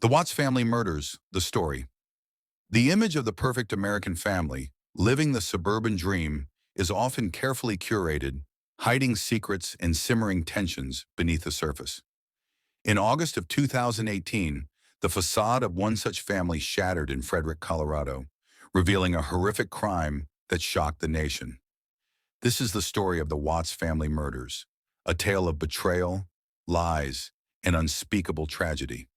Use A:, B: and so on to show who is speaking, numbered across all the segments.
A: The Watts family murders, the story. The image of the perfect American family, living the suburban dream, is often carefully curated, hiding secrets and simmering tensions beneath the surface. In August of 2018, the facade of one such family shattered in Frederick, Colorado, revealing a horrific crime that shocked the nation. This is the story of the Watts family murders, a tale of betrayal, lies, and unspeakable tragedy.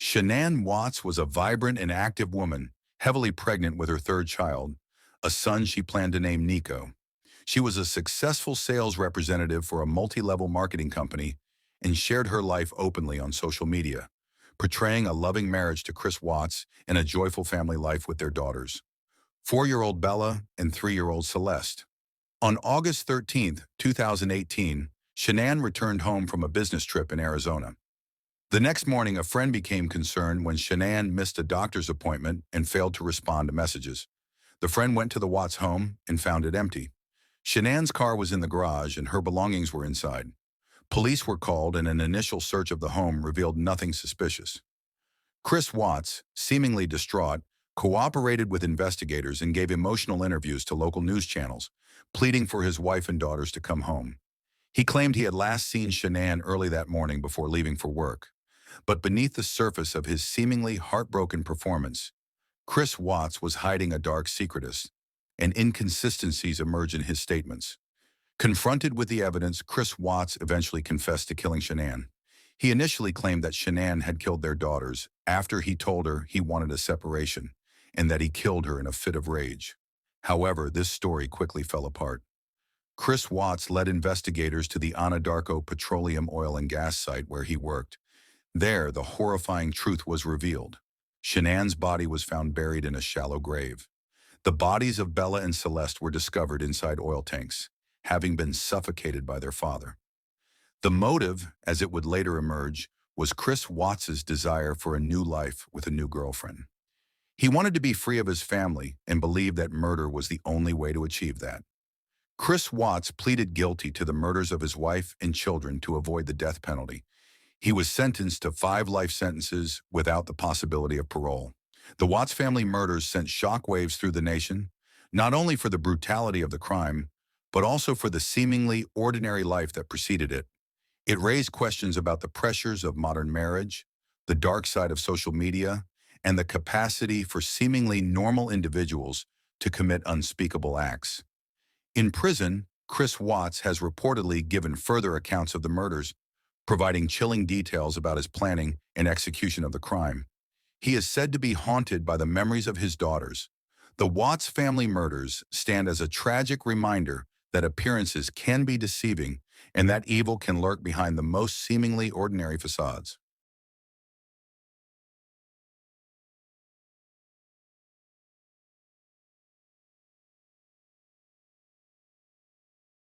A: Shanann Watts was a vibrant and active woman, heavily pregnant with her third child, a son she planned to name Nico. She was a successful sales representative for a multi-level marketing company and shared her life openly on social media, portraying a loving marriage to Chris Watts and a joyful family life with their daughters, 4-year-old Bella and 3-year-old Celeste. On August 13, 2018, Shanann returned home from a business trip in Arizona. The next morning, a friend became concerned when Shanann missed a doctor's appointment and failed to respond to messages. The friend went to the Watts home and found it empty. Shanann's car was in the garage and her belongings were inside. Police were called and an initial search of the home revealed nothing suspicious. Chris Watts, seemingly distraught, cooperated with investigators and gave emotional interviews to local news channels, pleading for his wife and daughters to come home. He claimed he had last seen Shanann early that morning before leaving for work. But beneath the surface of his seemingly heartbroken performance, Chris Watts was hiding a dark secret, and inconsistencies emerged in his statements. Confronted with the evidence, Chris Watts eventually confessed to killing Shanann. He initially claimed that Shanann had killed their daughters after he told her he wanted a separation, and that he killed her in a fit of rage. However, this story quickly fell apart. Chris Watts led investigators to the Anadarko petroleum oil and gas site where he worked. There, the horrifying truth was revealed. Shanann's body was found buried in a shallow grave. The bodies of Bella and Celeste were discovered inside oil tanks, having been suffocated by their father. The motive, as it would later emerge, was Chris Watts's desire for a new life with a new girlfriend. He wanted to be free of his family and believed that murder was the only way to achieve that. Chris Watts pleaded guilty to the murders of his wife and children to avoid the death penalty. He was sentenced to 5 life sentences without the possibility of parole. The Watts family murders sent shockwaves through the nation, not only for the brutality of the crime, but also for the seemingly ordinary life that preceded it. It raised questions about the pressures of modern marriage, the dark side of social media, and the capacity for seemingly normal individuals to commit unspeakable acts. In prison, Chris Watts has reportedly given further accounts of the murders, providing chilling details about his planning and execution of the crime. He is said to be haunted by the memories of his daughters. The Watts family murders stand as a tragic reminder that appearances can be deceiving and that evil can lurk behind the most seemingly ordinary facades.